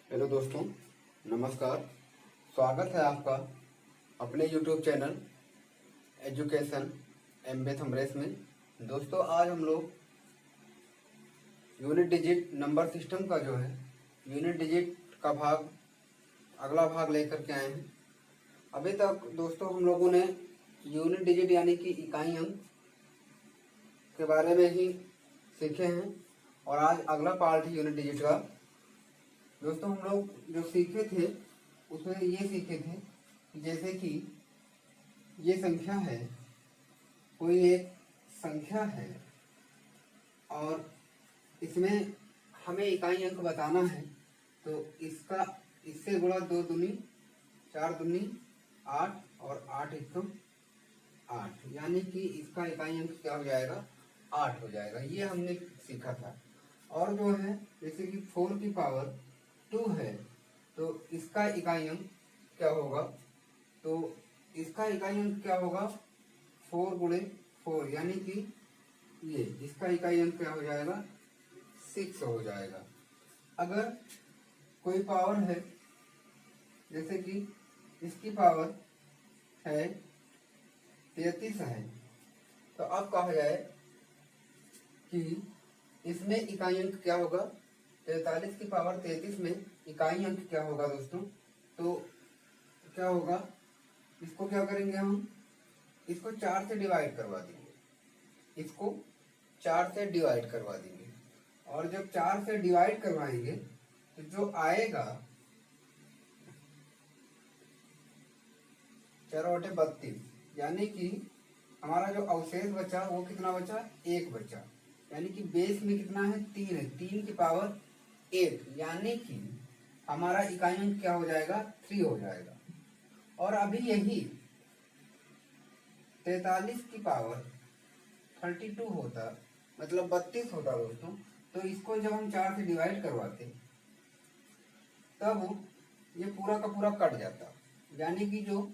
Hello दोस्तों, नमस्कार। स्वागत है आपका अपने यूट्यूब चैनल एजुकेशन एमबे थमरेस में। दोस्तों, आज हम लोग यूनिट डिजिट नंबर सिस्टम का जो है यूनिट डिजिट का अगला भाग लेकर के आए हैं। अभी तक दोस्तों हम लोगों ने यूनिट डिजिट यानी कि इकाई अंक के बारे में ही सीखे हैं और आज अगला पार्ट है यूनिट डिजिट का। दोस्तों, हम लोग जो सीखे थे उसमें ये सीखे थे कि जैसे कि ये संख्या है, कोई एक संख्या है और इसमें हमें इकाई अंक बताना है, तो इससे गुणा 2 दूनी 4 दूनी 8 और 8 एकम 8, यानी कि इसका इकाई अंक क्या हो जाएगा, 8 हो जाएगा। ये हमने सीखा था। और जो है जैसे कि 4 की पावर 2 है, तो इसका इकाई अंक क्या होगा, तो इसका इकाई अंक क्या होगा, 4 गुणे 4, यानी कि ये इसका इकाई अंक क्या हो जाएगा, 6 हो जाएगा। अगर कोई पावर है, जैसे कि इसकी पावर है 33 है, तो अब कहा जाए कि इसमें इकाई अंक क्या होगा, 43 की पावर 33 में इकाई अंक क्या होगा दोस्तों, तो क्या होगा, इसको क्या करेंगे हम, इसको 4 से डिवाइड करवा देंगे, इसको 4 से डिवाइड करवा देंगे। और जब 4 से डिवाइड करवाएंगे तो जो आएगा 4 × 32, यानी कि हमारा जो अवशेष बचा वो कितना बचा, 1 बचा। यानी कि बेस में कितना है, 3 है, 3 की पावर 1, यानी कि हमारा इकाई अंक क्या हो जाएगा, 3 हो जाएगा। और अभी यही 43 की पावर 32 होता, मतलब 32 होता दोस्तों, तो इसको जब हम 4 से डिवाइड करवाते तब ये पूरा का पूरा कट जाता, यानी कि जो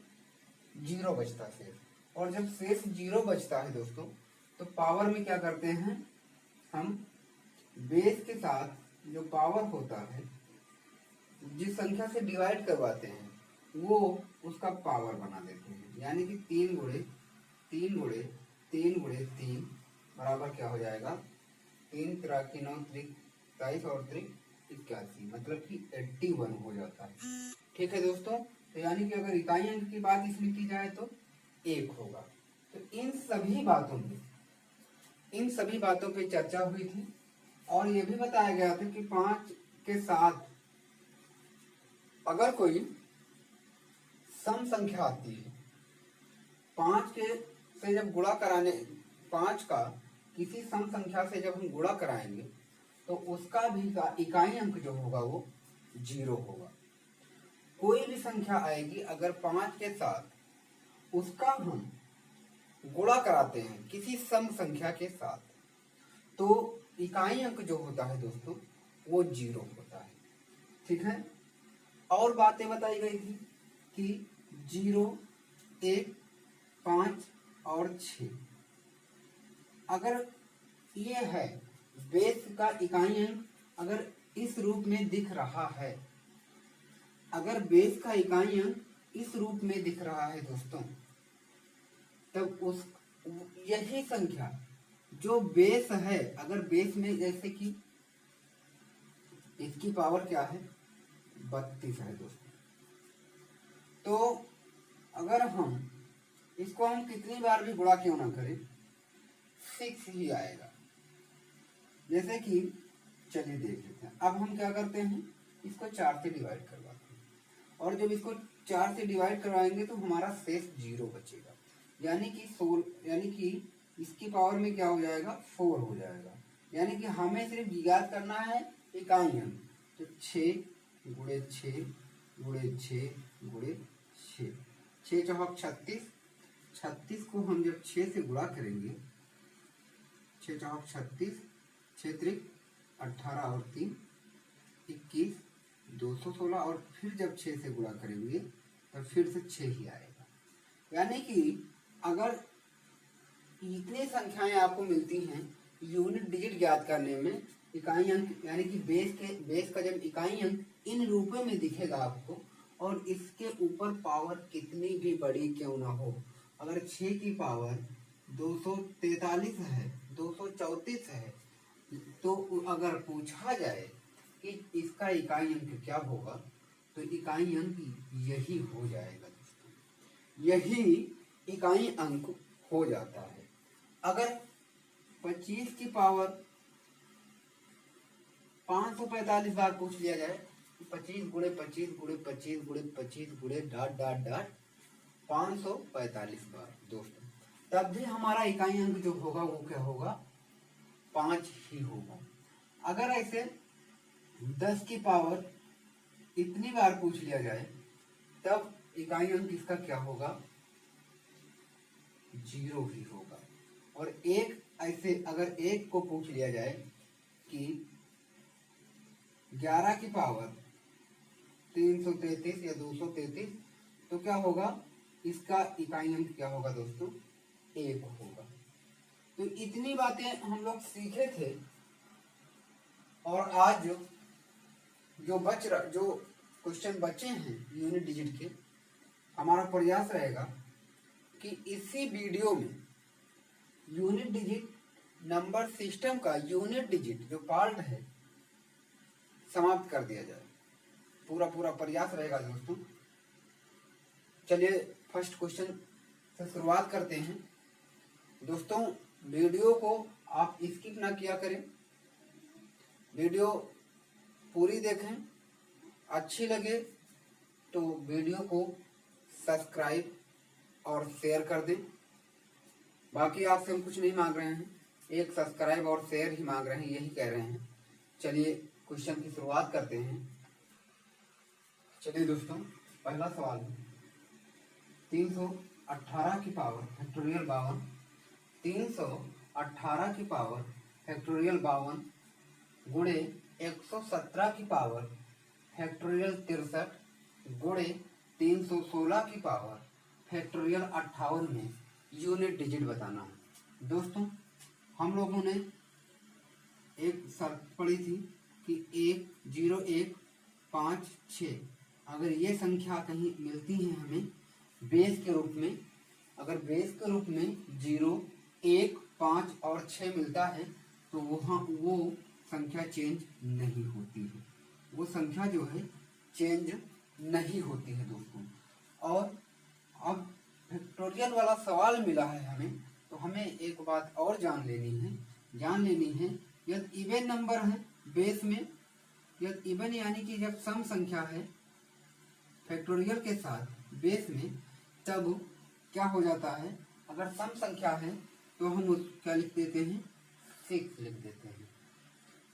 0 बचता शेष। और जब शेष 0 बचता है दोस्तों, तो पावर में क्या करते हैं, हम बेस के साथ जो पावर होता है, जिस संख्या से डिवाइड करवाते हैं वो उसका पावर बना देते हैं। यानी कि 3 गुणे 3 गुणे 3 गुणे 3 बराबर क्या हो जाएगा, 3 × 9 = 23 और 3 = 81, मतलब कि 81 हो जाता है। ठीक है दोस्तों, तो यानी कि अगर इकाई अंक की बात इसमें की जाए तो 1 होगा। तो इन सभी बातों पे चर्चा हुई थी और ये भी बताया गया था कि 5 के साथ अगर कोई सम संख्या आती है, 5 के से जब गुणा कराने 5 का किसी सम संख्या से जब हम गुणा कराएंगे तो उसका भी इकाई अंक जो होगा वो 0 होगा। कोई भी संख्या आएगी अगर 5 के साथ उसका हम गुणा कराते हैं किसी सम संख्या के साथ, तो इकाई अंक जो होता है दोस्तों वो 0 होता है। ठीक है। और बातें बताई गई थी कि 0, 1, 5 और 6 अगर ये है बेस का इकाई अंक, अगर इस रूप में दिख रहा है, अगर बेस का इकाई अंक इस रूप में दिख रहा है दोस्तों, तब उस यही संख्या जो बेस है, अगर बेस में जैसे कि इसकी पावर क्या है, 32 है दोस्तों, तो अगर हम इसको हम कितनी बार भी गुणा क्यों ना करें, 6 ही आएगा। जैसे कि चलिए देख लेते हैं। अब हम क्या करते हैं, इसको 4 से डिवाइड करवाते हैं और जब इसको 4 से डिवाइड करवाएंगे तो हमारा शेष 0 बचेगा, यानी कि इसकी पावर में क्या हो जाएगा, 4 हो जाएगा। यानी कि हमें सिर्फ याद करना है इकाई अंक, तो 6 गुणे 6 गुणे 6 गुणे 6, 6 × 36, 36 को हम जब 6 से गुणा करेंगे, 6 × 36, 6 × 3 = 18 और 3 = 21, 216, और फिर जब 6 से गुणा करेंगे तो फिर से 6 ही आएगा। यानी कि अगर इतनी संख्याएं आपको मिलती हैं यूनिट डिजिट ज्ञात करने में, इकाई अंक यानी कि बेस का जब इकाई अंक इन रूपों में दिखेगा आपको, और इसके ऊपर पावर कितनी भी बड़ी क्यों ना हो, अगर 6 की पावर 243 है, 234 है, तो अगर पूछा जाए कि इसका इकाई अंक क्या होगा, तो इकाई अंक यही हो जाएगा दोस्तों, यही इकाई अंक हो जाता है। अगर 25 की पावर 545 बार पूछ लिया जाए, 25 गुणे 25 गुणे 25 गुणे 25 गुणे डॉट डॉट डॉट 545 बार दोस्तों, तब भी हमारा इकाई अंक जो होगा वो क्या होगा, 5 ही होगा। अगर ऐसे 10 की पावर इतनी बार पूछ लिया जाए, तब इकाई अंक इसका क्या होगा, 0 ही होगा। और एक ऐसे अगर एक को पूछ लिया जाए कि 11 की पावर 333 या 233, तो क्या होगा, इसका इकाई अंक क्या होगा दोस्तों, 1 होगा। तो इतनी बातें हम लोग सीखे थे, और आज जो क्वेश्चन बचे हैं यूनिट डिजिट के, हमारा प्रयास रहेगा कि इसी वीडियो में यूनिट डिजिट नंबर सिस्टम का यूनिट डिजिट जो पार्ट है समाप्त कर दिया जाए। पूरा प्रयास रहेगा दोस्तों। चलिए फर्स्ट क्वेश्चन से शुरुआत करते हैं दोस्तों। वीडियो को आप स्किप ना किया करें, वीडियो पूरी देखें, अच्छी लगे तो वीडियो को सब्सक्राइब और शेयर कर दें। बाकी आपसे हम कुछ नहीं मांग रहे हैं, एक सब्सक्राइब और शेयर ही मांग रहे हैं, यही कह रहे हैं। चलिए क्वेश्चन की शुरुआत करते हैं। चलिए दोस्तों, पहला सवाल है 318 की पावर फैक्टोरियल 52, 318 की पावर फैक्टोरियल 52 गुणे 117 की पावर फैक्टोरियल 63 गुणे 316 की पावर फैक्टोरियल 58 में यूनिट डिजिट बताना है। दोस्तों, हम लोगों ने एक शर्त पढ़ी थी कि 1 0 1 5 6, अगर ये संख्या कहीं मिलती है हमें बेस के रूप में, अगर बेस के रूप में 0 1 5 और 6 मिलता है, तो वहाँ वो संख्या चेंज नहीं होती है, वो संख्या जो है चेंज नहीं होती है दोस्तों। और अब फैक्टोरियल वाला सवाल मिला है हमें, तो हमें एक बात और जान लेनी है, यदि इवन नंबर है बेस में, यदि इवन यानी कि जब सम संख्या है फैक्टोरियल के साथ बेस में, तब क्या हो जाता है, अगर सम संख्या है तो हम क्या लिख देते हैं, 6 लिख देते हैं।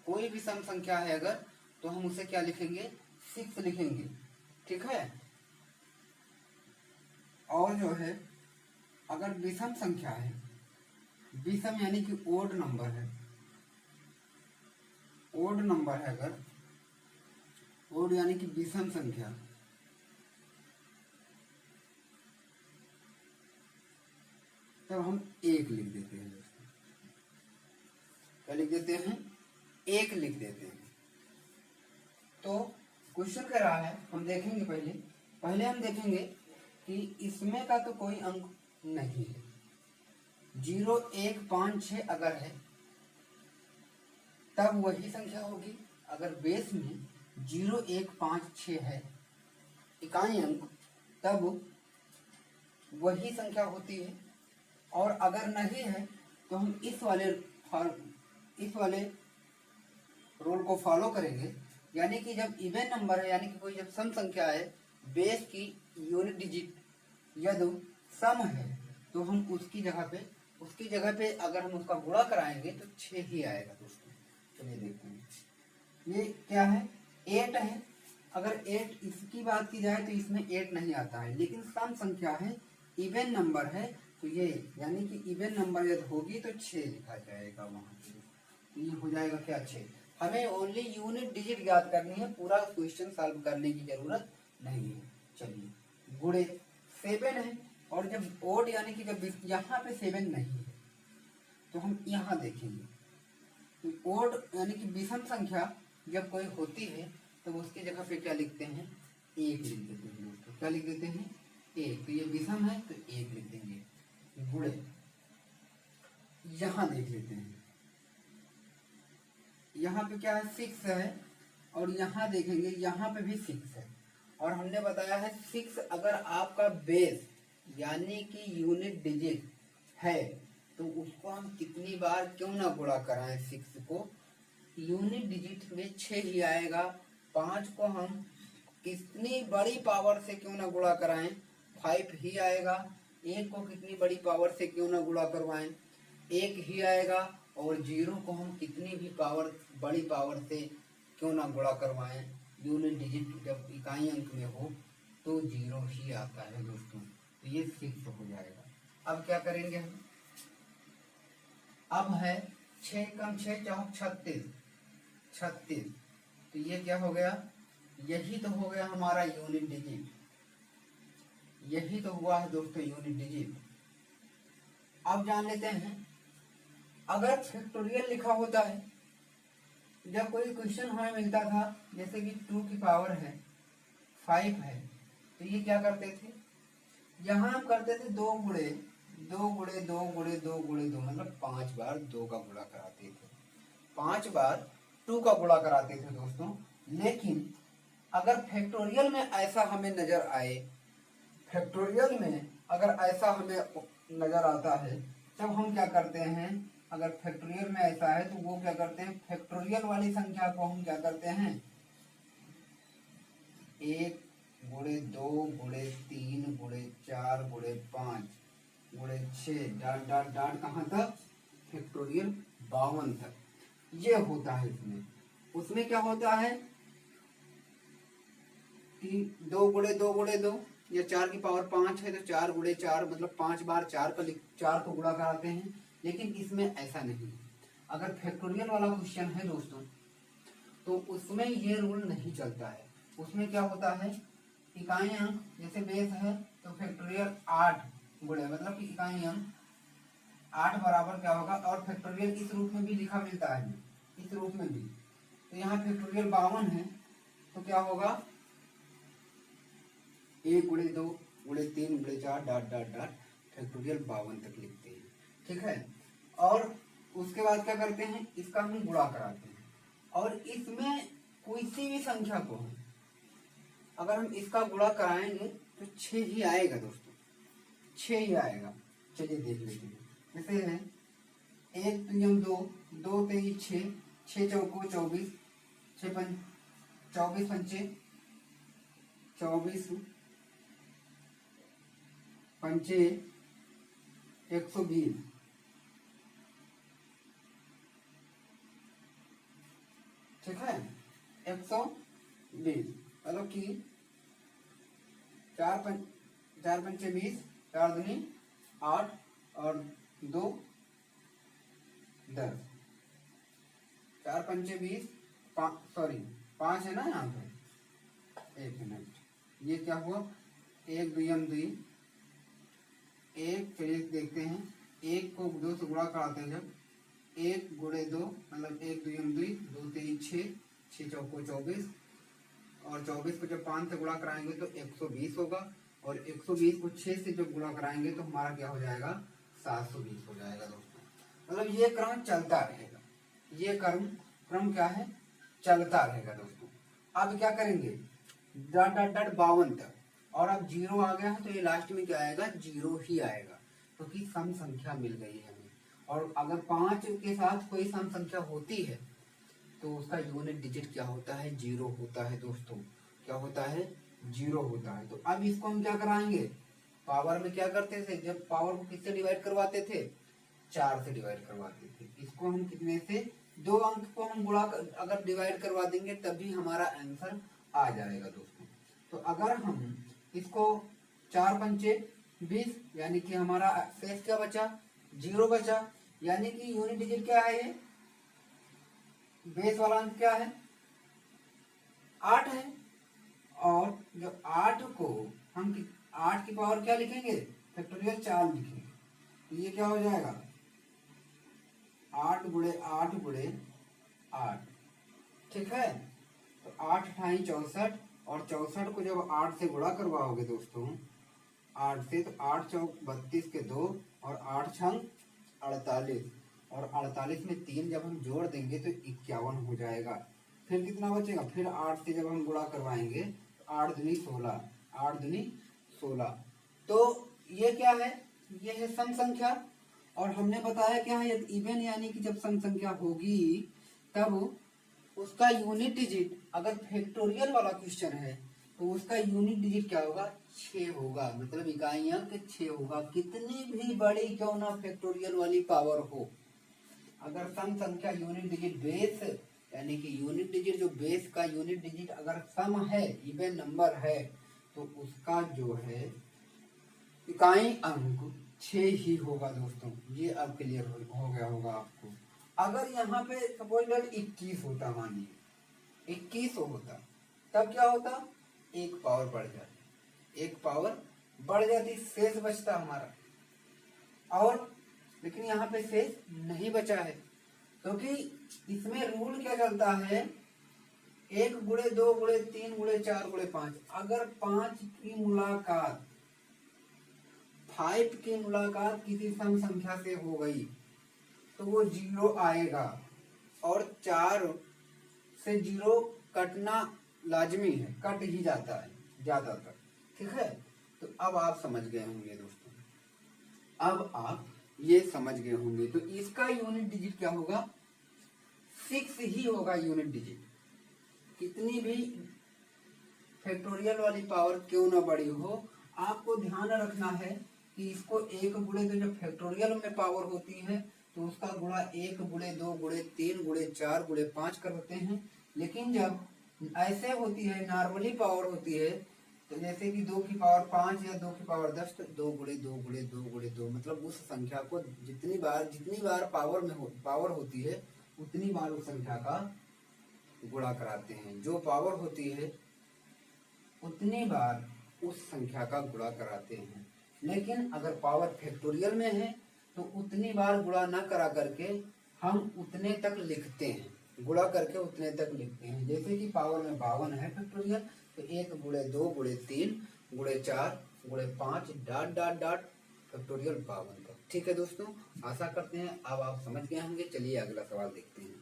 कोई भी सम संख्या है अगर, तो हम उसे क्या लिखेंगे, 6 लिखेंगे, ठीक है। और जो है अगर विषम संख्या है, विषम यानी कि ओड नंबर है, ओड नंबर है अगर, ओड यानी कि विषम संख्या, तब हम 1 लिख देते हैं दोस्तों। क्या लिख देते हैं, 1 लिख देते हैं। तो क्वेश्चन कह रहा है, हम देखेंगे पहले हम देखेंगे कि इसमें का तो कोई अंक नहीं है। 0 1 5 6 अगर है तब वही संख्या होगी। अगर बेस में 0 1 5 6 है इकाई अंक, तब वही संख्या होती है। और अगर नहीं है तो हम इस वाले रूल को फॉलो करेंगे, यानी कि जब इवन नंबर है, यानी कि कोई जब सम संख्या है, बेस की यूनिट डिजिट यदि सम है, तो हम उसकी जगह पे अगर हम उसका गुणा कराएंगे तो 6 ही आएगा दोस्तों। चलिए देखते हैं, ये क्या है, 8 है। अगर 8 इसकी बात की जाए तो इसमें 8 नहीं आता है, लेकिन सम संख्या है, इवन नंबर है, तो ये यानी कि इवन नंबर यदि होगी तो 6 लिखा जाएगा वहां पे। तो ये हो जाएगा क्या, 6। हमें ओनली यूनिट डिजिट याद करनी है, पूरा क्वेश्चन सॉल्व करने की जरूरत नहीं है। चलिए, गुणे 7 है, और जब ओड यानी कि जब यहाँ पे 7 नहीं है तो हम यहाँ देखेंगे, ओड यानी कि विषम संख्या जब कोई होती है तो उसकी जगह पे क्या लिखते हैं, एक लिख देते हैं दोस्तों। क्या लिख देते हैं, एक। तो ये विषम है तो एक लिख देंगे। गुणे यहाँ देख लेते हैं, यहाँ पे क्या है, 6 है, और यहाँ देखेंगे यहाँ पे भी 6 है। और हमने बताया है 6 अगर आपका बेस यानी कि यूनिट डिजिट है तो उसको हम कितनी बार क्यों ना गुणा कराएं। 6 को यूनिट डिजिट में 6 ही आएगा। 5 को हम कितनी बड़ी पावर से क्यों ना गुणा कराएं, 5 ही आएगा। 1 को कितनी बड़ी पावर से क्यों ना गुणा करवाएं, 1 ही आएगा। और 0 को हम कितनी भी पावर बड़ी पावर से क्यों ना गुणा करवाएं, यूनिट डिजिट जब इकाई अंक में हो तो 0 ही आता है दोस्तों। तो ये 6 हो जाएगा। अब क्या करेंगे हम, अब है 6 कम 6 चौक 36। तो ये क्या हो गया, यही तो हो गया हमारा यूनिट डिजिट, यही तो हुआ है दोस्तों यूनिट डिजिट। अब जान लेते हैं अगर फैक्टोरियल लिखा होता है, जब कोई क्वेश्चन हमें मिलता था जैसे कि 2 की पावर है 5 है, तो ये क्या करते थे, यहाँ हम करते थे 2 गुणे 2 गुणे 2 गुणे 2 गुणे 2, मतलब 5 बार 2 का गुणा कराते थे, 5 बार 2 का गुणा कराते थे दोस्तों। लेकिन अगर फैक्टोरियल में ऐसा हमें नजर आए, फैक्टोरियल में अगर ऐसा हमें नजर आता है, तब हम क्या करते हैं, अगर फैक्टोरियल में ऐसा है तो वो क्या करते हैं, फैक्टोरियल वाली संख्या को हम क्या करते हैं, 1 गुणे 2 गुणे 3 गुणे 4 गुणे 5 गुणे 6 डाट डाट डाट कहाँ तक, फैक्टोरियल 52 तक ये होता है। इसमें उसमें क्या होता है कि 2 गुणे 2 गुणे 2 या 4 की पावर 5 है तो 4 गुणे 4 मतलब 5 बार 4 को गुणा कराते हैं। लेकिन इसमें ऐसा नहीं, अगर फैक्टोरियल वाला क्वेश्चन है दोस्तों तो उसमें ये रूल नहीं चलता है। उसमें क्या होता है, इकाई अंक जैसे बेस है तो फैक्टोरियल 8 गुणे मतलब कि इकाई अंक 8 बराबर क्या होगा, और फैक्टोरियल इस रूप में भी लिखा मिलता है, इस रूप में भी। तो यहाँ फैक्टोरियल 52 है तो क्या होगा, 1 गुणे 2 गुणे 3 गुणे 4 डाट डाट डाट फैक्टोरियल 52 तक लिखते हैं, ठीक है। और उसके बाद क्या करते हैं, इसका हम गुणा कराते हैं, और इसमें कोई सी भी संख्या को हम अगर हम इसका गुणा कराएंगे तो 6 ही आएगा दोस्तों, 6 ही आएगा। चलिए देख लेते हैं, जैसे है 1 3 2 2 3 6 6 चौको 24 6 5 24 पंचे 24 पंचे 120, ठीक है, 120 मतलब कि 4 पंचे 20, 4 दूनी 8 और 2 10, 4 पंचे 20, 5 है ना यहाँ पे, 1 मिनट, ये क्या हुआ, 1 2 2 1, चलिए देखते हैं, 1 को 2 से गुणा कराते हैं जब, 1 गुणे 2 मतलब 1 2 2 2 3 6 6 चौको 24, और 24 को जब 5 से गुणा कराएंगे तो 120 होगा, और 120 को 6 से जब गुणा कराएंगे तो हमारा क्या हो जाएगा, 720 हो जाएगा दोस्तों। मतलब ये क्रम चलता रहेगा, ये क्रम क्या है, चलता रहेगा दोस्तों। अब क्या करेंगे, डॉट डॉट डॉट 52 तक, और अब 0 आ गया है तो ये लास्ट में क्या आएगा, 0 ही आएगा, क्योंकि सम संख्या मिल गई है हमें। और अगर 5 के साथ कोई सम संख्या होती है तो उसका यूनिट डिजिट क्या होता है, 0 होता है दोस्तों। क्या होता है, 0 होता है। तो अब इसको हम क्या कराएंगे, पावर में क्या करते थे, जब पावर को किससे डिवाइड करवाते थे, 4 से डिवाइड करवाते थे। इसको हम कितने से, 2 अंक को हम गुणा अगर डिवाइड करवा देंगे तभी हमारा आंसर आ जाएगा दोस्तों। तो अगर हम इसको 4 पंचे 20 यानी कि हमारा शेष क्या बचा, 0 बचा, यानी कि यूनिट डिजिट क्या है, ये बेस वाला अंक क्या है, 8 है। और जब 8 को हम 8 की पावर क्या लिखेंगे, फैक्टोरियल 4 लिखेंगे, तो ये क्या हो जाएगा, 8 गुणे 8 गुणे 8। ठीक है, तो 8 × 64, और 64 को जब 8 से गुणा करवाओगे दोस्तों 8 से, तो 8 चौक 32 के 2, और 8 छंग 48, और 48 में 3 जब हम जोड़ देंगे तो 51 हो जाएगा। फिर कितना बचेगा, फिर 8 से जब हम गुणा करवाएंगे तो 8 दूनी 16, 8 दूनी 16। तो ये क्या है, ये है सम संख्या। और हमने बताया क्या है, इवन यानी कि जब सम संख्या होगी तब उसका यूनिट डिजिट, अगर फैक्टोरियल वाला क्वेश्चन है तो उसका यूनिट डिजिट क्या होगा, 6 होगा, मतलब इकाई अंक 6 होगा। कितनी भी बड़ी क्यों ना फैक्टोरियल वाली पावर हो, अगर सम संख्या यूनिट डिजिट बेस यानी कि यूनिट डिजिट जो बेस का यूनिट डिजिट अगर सम है, इवन नंबर है, तो उसका जो है इकाई अंक 6 ही होगा दोस्तों। ये अब क्लियर हो गया होगा आपको। अगर यहाँ पे सपोज दैट 21 होता, मानिए 21 होता, तब क्या होता, एक पावर बढ़ जाती, एक पावर बढ़ जाती, शेष बचता हमारा। और लेकिन यहाँ पे शेष नहीं बचा है, क्योंकि इसमें रूल क्या चलता है, 1 × 2 × 3 × 4 × 5। अगर 5 की मुलाकात 5 की मुलाकात किसी सम संख्या से हो गई तो वो 0 आएगा, और 4 से 0 कटना लाजमी है, कट ही जाता है ज्यादातर। ठीक है, तो अब आप समझ गए होंगे दोस्तों, अब आप ये समझ गए होंगे। तो इसका यूनिट डिजिट क्या होगा, 6 ही होगा यूनिट डिजिट। कितनी भी फैक्टोरियल वाली पावर क्यों ना बड़ी हो, आपको ध्यान रखना है कि इसको 1 गुणे, तो जब फैक्टोरियल में पावर होती है तो उसका गुणा 1 × 2 × 3 × 4 × 5 करते हैं। लेकिन जब ऐसे होती है, नॉर्मली पावर होती है, तो जैसे कि 2 की पावर 5 या 2 की पावर 10, तो 2 × 2 × 2 × 2, मतलब उस संख्या को जितनी बार पावर होती है उतनी बार उस संख्या का गुणा कराते हैं। जो पावर होती है उतनी बार उस संख्या का गुणा कराते हैं। लेकिन अगर पावर फैक्टोरियल में है तो उतनी बार गुणा न करा करके हम उतने तक लिखते हैं, गुणा करके उतने तक लिखते हैं। जैसे कि पावर में 52 है फैक्टोरियल, तो 1 × 2 × 3 × 4 × 5 डॉट डॉट डॉट फैक्टोरियल 52 तक। ठीक है दोस्तों, आशा करते हैं अब आप समझ गए होंगे। चलिए अगला सवाल देखते हैं।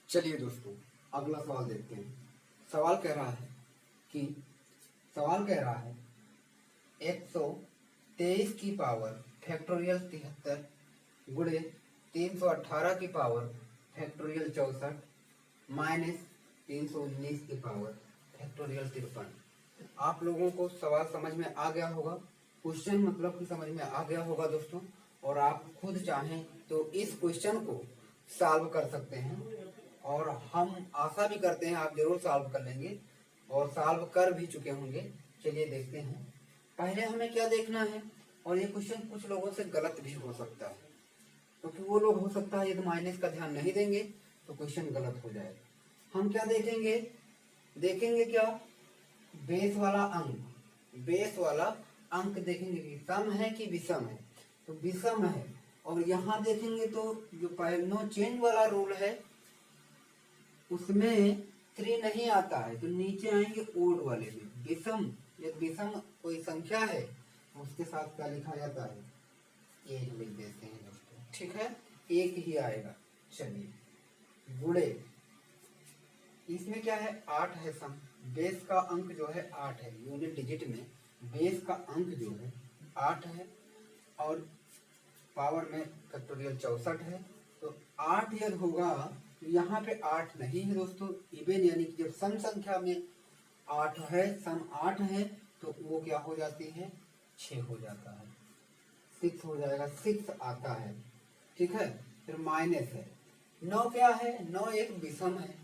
चलिए दोस्तों अगला सवाल देखते हैं। सवाल कह रहा है 123 की पावर फैक्टोरियल 73 गुणे 318 की पावर फैक्टोरियल 64 माइनस 319 की पावर फैक्टोरियल 53। आप लोगों को सवाल समझ में आ गया होगा, क्वेश्चन मतलब कि समझ में आ गया होगा दोस्तों। और आप खुद चाहें तो इस क्वेश्चन को सॉल्व कर सकते हैं, और हम आशा भी करते हैं आप जरूर सॉल्व कर लेंगे, और सॉल्व कर भी चुके होंगे। चलिए देखते हैं। पहले हमें क्या देखना है, और ये क्वेश्चन कुछ लोगों से गलत भी हो सकता है, क्योंकि वो लोग हो सकता है यदि माइनस का ध्यान नहीं देंगे तो क्वेश्चन गलत हो जाएगा। हम क्या देखेंगे क्या, बेस वाला अंक देखेंगे कि सम है कि विषम है, तो विषम है। और यहाँ देखेंगे तो जो नो चेंज वाला रूल है उसमें 3 नहीं आता है, तो नीचे आएंगे ओड वाले में विषम। यदि विषम कोई संख्या है उसके साथ क्या लिखा जाता है, 1 लिख देते हैं दोस्तों। ठीक है, 1 ही आएगा। चलिए गुणे, इसमें क्या है, 8 है सम, बेस का अंक जो है 8 है, यूनिट डिजिट में बेस का अंक जो है 8 है, और पावर में फैक्टोरियल 64 है। तो 8 यदि होगा, यहाँ पे 8 नहीं है दोस्तों, इवन यानी कि जब सम संख्या में 8 है, सम 8 है, तो वो क्या हो जाती है, 6 हो जाता है, 6 हो जाएगा, 6 आता है। ठीक है, फिर माइनस है 9, क्या है 9 एक विषम है,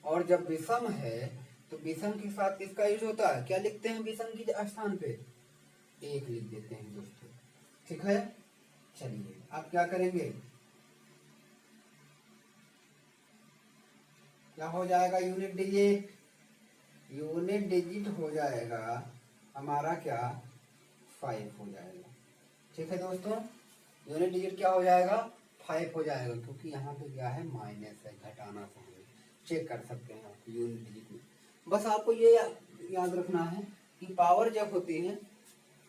और जब विषम है तो विषम के साथ किसका यूज होता है, क्या लिखते हैं विषम के स्थान पे, 1 लिख देते हैं दोस्तों। ठीक है, चलिए अब क्या करेंगे, क्या हो जाएगा, यूनिट डिजिट हो जाएगा हमारा क्या, 5 हो जाएगा। ठीक है दोस्तों, यूनिट डिजिट क्या हो जाएगा, 5 हो जाएगा, क्योंकि यहाँ पे क्या है माइनस है, घटाना से हमें चेक कर सकते हैं आप यूनिट डिजिट में। बस आपको ये याद रखना है कि पावर जब होती है,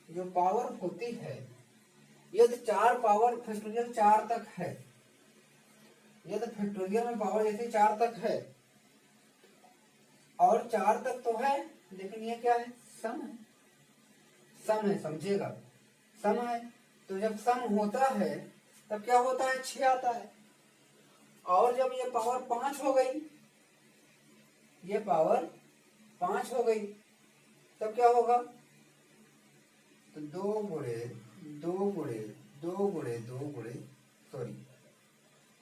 जो पावर होती है, यदि 4 पावर फैक्टोरियल 4 तक है, यदि फैक्टोरियल में पावर जैसे 4 तक है और 4 तक तो है, लेकिन ये क्या है, सम है, सम है, समझिएगा, सम है। तो जब सम होता है तब क्या होता है, 6 आता है। और जब ये पावर 5 हो गई, ये पावर 5 हो गई, तब क्या होगा, तो 2 गुणे 2 गुणे 2 गुणे 2 गुणे सॉरी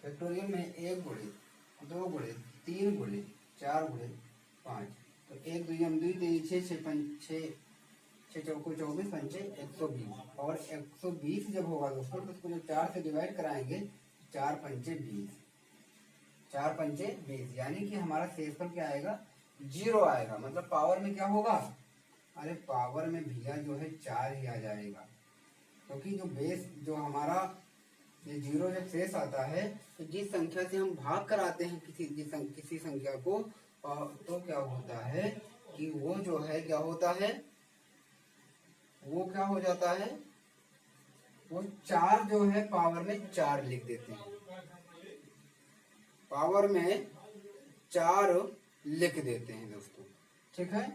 फैक्टोरियल में 1 गुणे 2 गुणे 3 गुणे 4 गुणे 5, तो 1 2 2 3 6 6 5 6 6 चौको 24 पंचे 120, और 120 जब होगा दोस्तों तो उसको जब 4 से डिवाइड कराएंगे, 4 पंचे 20, 4 पंचे 20, यानी कि हमारा शेषफल क्या आएगा, 0 आएगा। मतलब पावर में क्या होगा, अरे पावर में भैया जो है 4 ही आ जाएगा, क्योंकि जो बेस जो हमारा ये 0 जब शेष आता है तो जिस संख्या से हम भाग कराते हैं किसी संख्या को, तो क्या होता है कि वो जो है क्या होता है, वो क्या हो जाता है, वो 4 जो है पावर में 4 लिख देते हैं, पावर में 4 लिख देते हैं दोस्तों, ठीक है,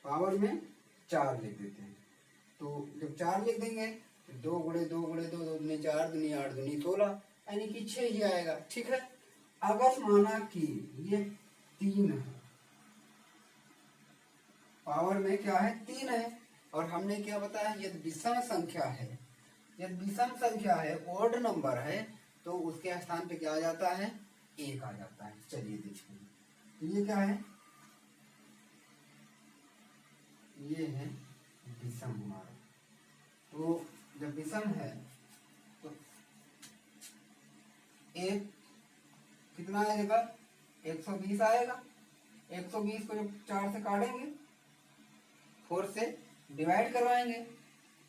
पावर में 4 लिख देते हैं। तो जब 4 लिख देंगे तो 2 गुणे 2 गुणे 2 2 दूनी 4 दूनी 8 दूनी 16, यानी कि 6 ही आएगा, ठीक है। अगर माना कि ये 3 है, पावर में क्या है, 3 है, और हमने क्या बताया, यदि विषम संख्या है, यदि विषम संख्या है, ओड नंबर है, तो उसके स्थान पे क्या आ जाता है, 1 आ जाता है। चलिए देखिए, तो ये क्या है, ये है विषम हमारा। तो जब विषम है तो 1 कितना आएगा, 120 आएगा। 120 को जब 4 से काटेंगे, 4 से डिवाइड करवाएंगे,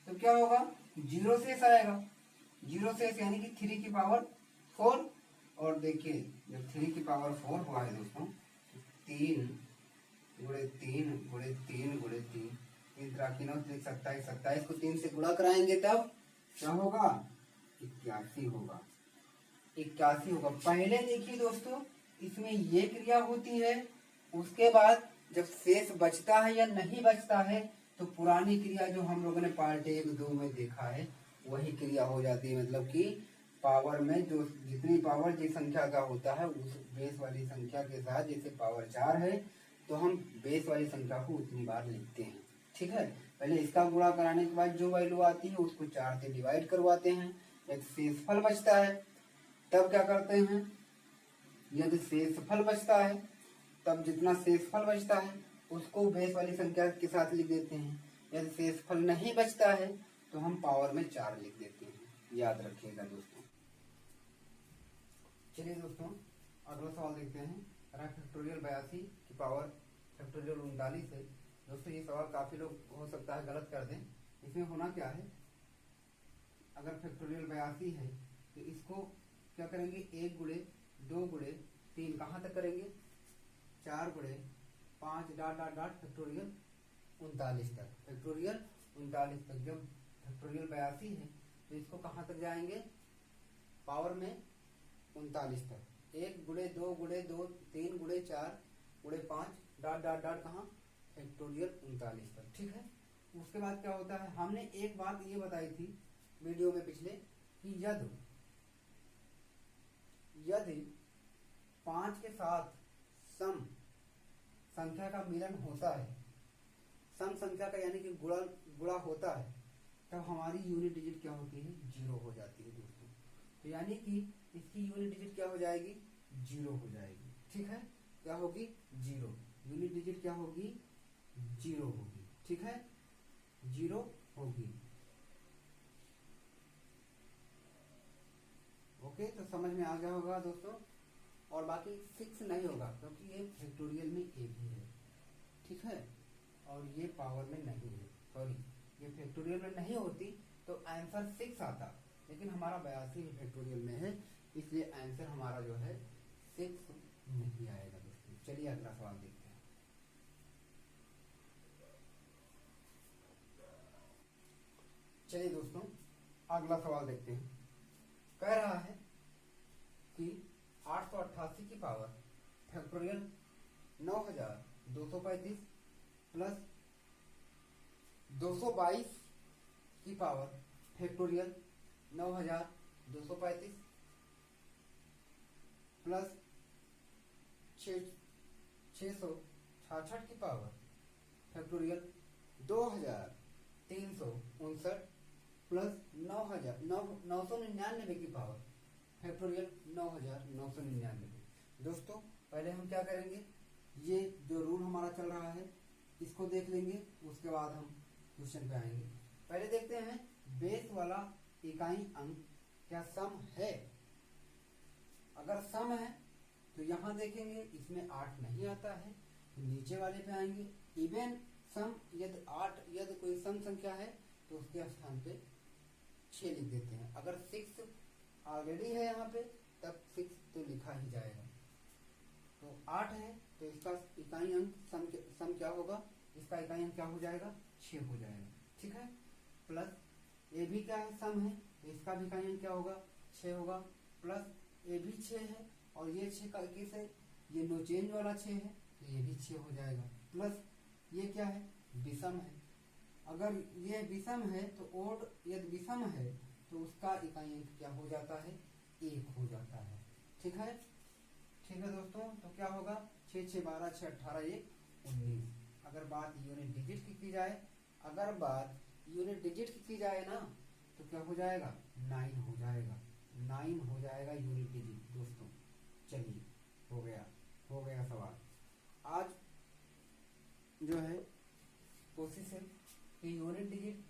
तो क्या होगा, 0 शेष आएगा, 0 शेष यानी कि 3 की पावर 4। और देखिए जब 3 की पावर 4 हुआ है दोस्तों, 3 गुणे 3 गुणे 3 गुणे 3, 3 3 9 27, 27 को 3 से गुणा कराएंगे तब क्या होगा, 81 होगा, 81 होगा। पहले देखिए दोस्तों, इसमें ये क्रिया होती है, उसके बाद जब शेष बचता है या नहीं बचता है, तो पुरानी क्रिया जो हम लोगों ने पार्ट 1 2 में देखा है वही क्रिया हो जाती है। मतलब कि पावर में जो जितनी पावर जिस संख्या का होता है उस बेस वाली संख्या के साथ, जैसे पावर 4 है तो हम बेस वाली संख्या को उतनी बार लिखते हैं, ठीक है। पहले इसका गुणा कराने के बाद जो वैल्यू आती है उसको 4 से डिवाइड करवाते हैं, एक शेषफल बचता है, तब क्या करते हैं, यदि शेषफल बचता है तब जितना शेषफल बचता है उसको बेस वाली संख्या के साथ लिख देते हैं। यदि शेषफल नहीं बचता है तो हम पावर में 4 लिख देते हैं, याद रखिएगा दोस्तों। चलिए दोस्तों अगला सवाल देखते हैं, फैक्टोरियल 82 की पावर फैक्टोरियल 39 है। दोस्तों ये सवाल काफी लोग हो सकता है गलत कर दें। इसमें होना क्या है, अगर फैक्टोरियल 82 है तो इसको क्या करेंगे, 1 गुणे 2 गुणे 3 कहाँ तक करेंगे, 4 गुणे 5 डॉट डॉट डॉट फैक्टोरियल 39 तक, फैक्टोरियल 39 तक। जब फैक्टोरियल 82 है तो इसको कहाँ तक जाएंगे, पावर में 39 तक, 1 गुणे 2 गुणे 2 3 गुणे 4 गुणे 5 डॉट डॉट डॉट कहाँ, फैक्टोरियल 39 तक, ठीक है। उसके बाद क्या होता है, हमने एक बात ये बताई थी वीडियो में पिछले कि यदि 5 के साथ सम संख्या का मिलन होता है, सम संख्या का यानी कि गुणा होता है, तब हमारी यूनिट डिजिट क्या होती है, 0 हो जाती है दोस्तों। तो यानी कि इसकी यूनिट डिजिट क्या हो जाएगी, 0 हो जाएगी, ठीक है। क्या होगी, 0, यूनिट डिजिट क्या होगी, 0 होगी, ठीक है, 0 होगी। ओके, तो समझ में आ गया होगा दोस्तों। और बाकी 6 नहीं होगा क्योंकि ये फैक्टोरियल में एक ही है, ठीक है, और ये पावर में नहीं है, सॉरी ये फैक्टोरियल में नहीं होती तो आंसर 6 आता, लेकिन हमारा 82 भी फैक्टोरियल में है, इसलिए आंसर हमारा जो है 6 नहीं आएगा दोस्तों। चलिए अगला सवाल देखते हैं। चलिए दोस्तों अगला सवाल देखते हैं। कह रहा है कि 888 की पावर फैक्टोरियल 9235 प्लस 222 की पावर फैक्टोरियल 9235 प्लस 666 की पावर फैक्टोरियल 2359 प्लस 999 की पावर फैक्टोरियल 9999। दोस्तों पहले हम क्या करेंगे, ये जो रूल हमारा चल रहा है इसको देख लेंगे, उसके बाद हम क्वेश्चन पे आएंगे। पहले देखते हैं बेस वाला इकाई अंक क्या सम है। अगर सम है तो यहां देखेंगे इसमें 8 नहीं आता है, तो नीचे वाले पे आएंगे। इवन सम यदि कोई सम संख्या है तो उसके स्थान पे 6 लिख देते हैं। अगर 6 ऑलरेडी है यहाँ पे तब 6 तो लिखा ही जाएगा। तो 8 है तो इसका इकाई अंक सम क्या होगा, इसका इकाई अंक क्या हो जाएगा, 6 हो जाएगा। ठीक है, प्लस ये भी क्या है, सम है, तो इसका भी इकाई अंक क्या होगा, 6 होगा। प्लस ये भी 6 है और ये 6 का किस है, ये नो चेंज वाला 6 है, तो ये भी 6 हो जाएगा। प्लस ये क्या है, विषम है। अगर ये विषम है तो ओड यदि विषम है तो उसका इकाई अंक क्या हो जाता है, 1 हो जाता है। ठीक है, ठीक है दोस्तों, तो क्या होगा, 6 6 12 6 18 1 19। अगर बात यूनिट डिजिट की जाए, अगर बात यूनिट डिजिट की जाए ना तो क्या हो जाएगा, 9 हो जाएगा, 9 हो जाएगा यूनिट डिजिट दोस्तों। चलिए हो गया सवाल। आज जो है कोशिश है कि यूनिट डिजिट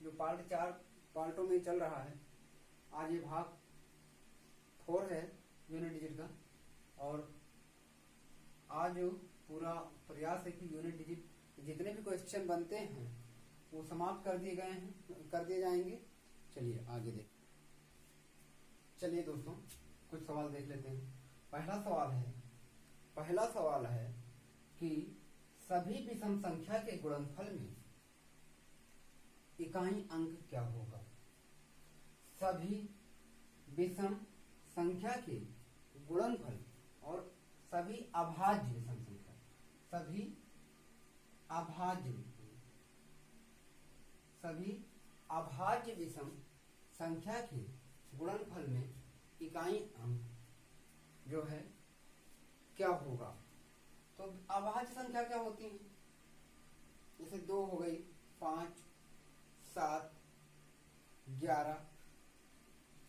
जो पार्ट 4 पार्टों में चल रहा है, आज ये भाग 4 है यूनिट डिजिट का, और आज पूरा प्रयास है कि यूनिट डिजिट जितने भी क्वेश्चन बनते हैं वो समाप्त कर दिए जाएंगे। चलिए आगे देख, चलिए दोस्तों कुछ सवाल देख लेते हैं। पहला सवाल है कि सभी विषम संख्या के गुणनफल में इकाई अंक क्या होगा। सभी विषम संख्या के गुणनफल और सभी अभाज्य विषम संख्या, सभी अभाज्य विषम संख्या के गुणनफल में इकाई अंक जो है क्या होगा। तो अभाज्य संख्या क्या होती है, जैसे 2 हो गई, 5 7 11,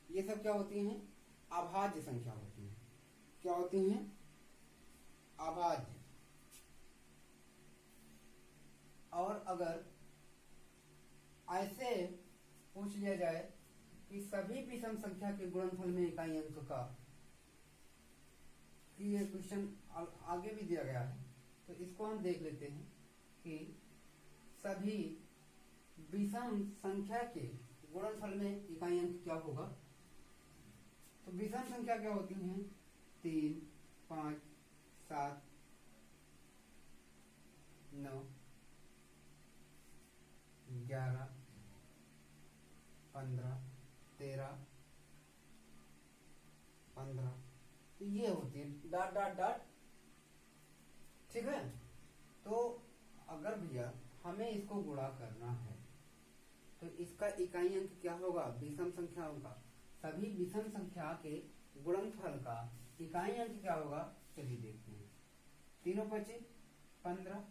ये सब क्या होती हैं, अभाज्य संख्या होती हैं। क्या होती हैं, अभाज्य। और अगर ऐसे पूछ लिया जाए कि सभी विषम संख्या के गुणनफल में इकाई अंक का, कि ये क्वेश्चन आगे भी दिया गया है, तो इसको हम देख लेते हैं कि सभी विषम संख्या के गुणनफल में इकाई अंक क्या होगा। तो विषम संख्या क्या होती हैं, 3 5 7 9 11 15 13 15, तो ये होती है डॉट डॉट डॉट। ठीक है, तो अगर भैया हमें इसको गुणा करना है तो इसका इकाई अंक क्या होगा, विषम संख्याओं का, सभी विषम संख्या के गुणनफल का इकाई अंक क्या होगा। चलिए देखते हैं, तीनों 25 15,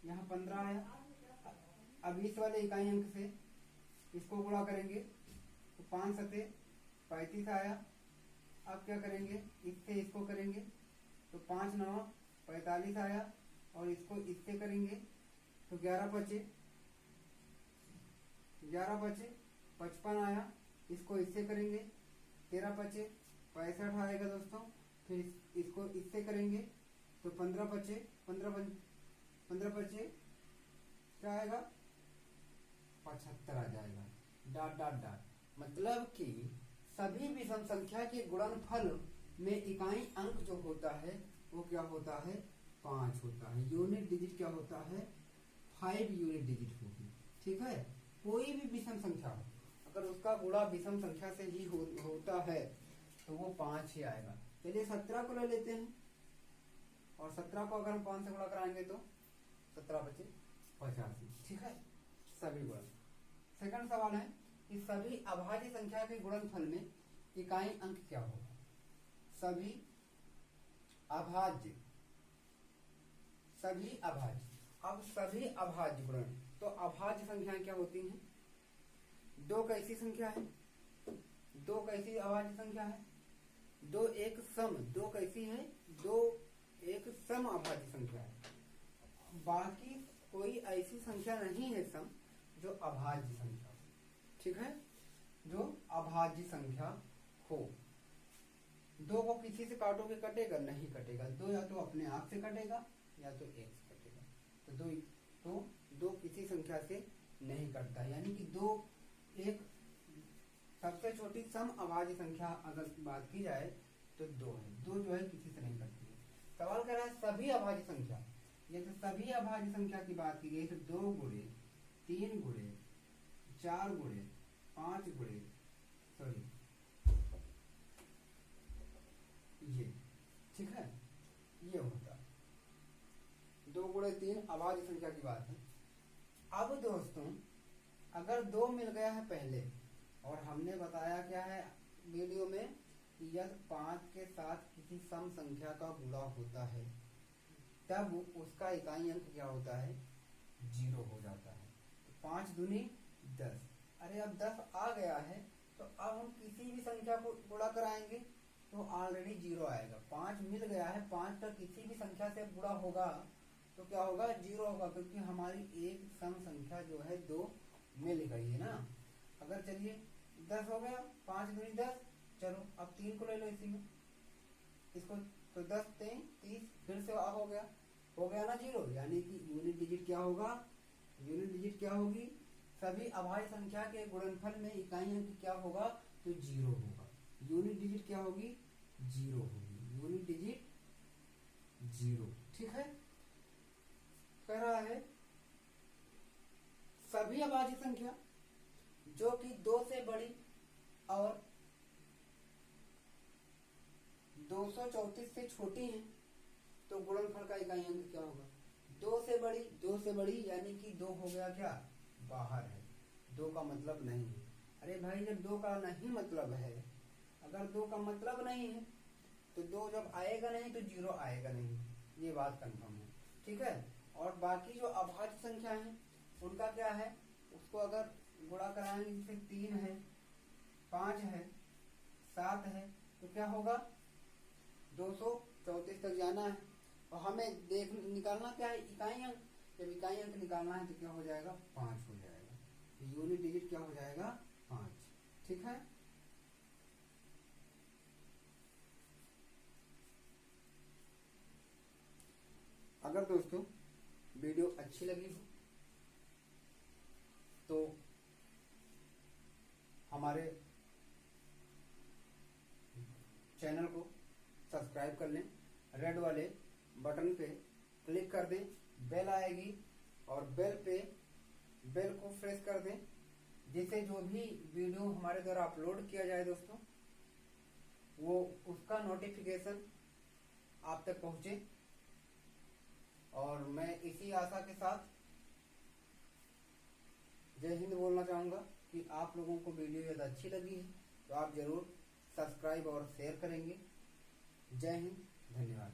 यहाँ 15 आया। अब इस वाले इकाई अंक से इसको गुणा करेंगे तो 5 7 35 आया। अब क्या करेंगे, इससे इसको करेंगे तो 5 9 45 आया, और इसको इससे करेंगे तो 11 बचे 55 आया। इसको इससे करेंगे 13 बचे 65 आएगा दोस्तों। फिर इसको इससे करेंगे तो 15 बचे 15 बचे क्या आएगा, 75 आ जाएगा। डॉट डॉट डॉट, मतलब कि सभी विषम संख्या के गुणनफल में इकाई अंक जो होता है वो क्या होता है, 5 होता है। यूनिट डिजिट क्या होता है, 5 यूनिट डिजिट होगी। ठीक है, कोई भी विषम संख्या हो, अगर उसका गुणा विषम संख्या से ही होता है तो वो 5 ही आएगा। चलिए 17 को ले लेते हैं, और 17 को अगर हम 5 से गुणा कराएंगे तो 17 बचे 85। ठीक है, सभी गुणन। सेकंड सवाल है कि सभी अभाज्य संख्या के गुणनफल में इकाई अंक क्या होगा। सभी अभाज्य, अब सभी अभाज्य गुणन, तो अभाज्य संख्याएं क्या होती हैं, दो कैसी संख्या है, दो कैसी अभाज्य संख्या है, दो एक सम, दो कैसी है, दो एक सम अभाज्य संख्या है। बाकी कोई ऐसी संख्या नहीं है सम जो अभाज्य संख्या हो। ठीक है, जो अभाज्य संख्या हो। दो को किसी से काटोगे कटेगा नहीं कटेगा, दो या तो अपने आप से कटेगा या तो एक से कटेगा। तो दो किसी संख्या से नहीं कटता, यानी कि दो एक सबसे छोटी सम अभाज्य संख्या अगर बात की जाए तो दो है, दो जो है किसी से नहीं कटती है। सवाल कर रहा है सभी अभाज्य संख्या, ये तो सभी अभाज्य संख्या की बात की गई तो 2 गुणे 3 गुणे 4 गुणे 5 गुणे ये, ठीक है, ये होता 2 गुणे 3 अभाज्य संख्या की बात है। अब दोस्तों अगर 2 मिल गया है पहले, और हमने बताया क्या है वीडियो में कि यदि 5 के साथ किसी सम संख्या का गुणा होता है तब उसका इकाई अंक क्या होता है, 0 हो जाता है। तो 5 दूनी 10, अरे अब 10 आ गया है तो अब हम किसी भी संख्या को गुणा कराएंगे तो ऑलरेडी 0 आएगा। 5 मिल गया है, 5 का किसी भी संख्या से गुणा होगा तो क्या होगा, 0 होगा, क्योंकि हमारी एक सम संख्या जो है 2 मिल गई है ना। अगर चलिए 10 हो गया, 5 दूनी 10, चलो अब 3 को ले लो इसी में, इसको तो 10 3 30, फिर से हो गया ना 0, यानी कि यूनिट डिजिट क्या होगा, यूनिट डिजिट क्या होगी, सभी अभाज्य संख्या के गुणनफल में इकाई अंक क्या होगा, तो 0 होगा। यूनिट डिजिट क्या होगी, 0 होगी, यूनिट डिजिट 0। ठीक है, कह रहा है सभी अभाज्य संख्या जो कि 2 से बड़ी और 234 से छोटी है तो गुणनफल का इकाई अंक क्या होगा, 2 से बड़ी यानी कि 2 हो गया क्या, बाहर है, 2 का मतलब नहीं है। अरे भाई जब 2 का नहीं मतलब है, अगर 2 का मतलब नहीं है तो 2 जब आएगा नहीं तो 0 आएगा नहीं, ये बात कंफर्म है। ठीक है, और बाकी जो अभाज्य संख्या है उनका क्या है, उसको अगर गुणा कराएंगे जैसे 3 है 5 है 7 है तो क्या होगा, 234 तक जाना है और हमें निकालना क्या है, इकाई अंक। जब इकाई अंक निकालना है तो क्या हो जाएगा, 5 हो जाएगा, यूनिट डिजिट क्या हो जाएगा, 5। ठीक है, अगर दोस्तों वीडियो अच्छी लगी हो तो हमारे चैनल को सब्सक्राइब कर लें, रेड वाले बटन पे क्लिक कर दें, बेल आएगी और बेल को प्रेस कर दें, जिससे जो भी वीडियो हमारे द्वारा अपलोड किया जाए दोस्तों वो उसका नोटिफिकेशन आप तक पहुंचे। और मैं इसी आशा के साथ जय हिंद बोलना चाहूँगा कि आप लोगों को वीडियो यदि अच्छी लगी है तो आप जरूर सब्सक्राइब और शेयर करेंगे। जय हिंद, धन्यवाद।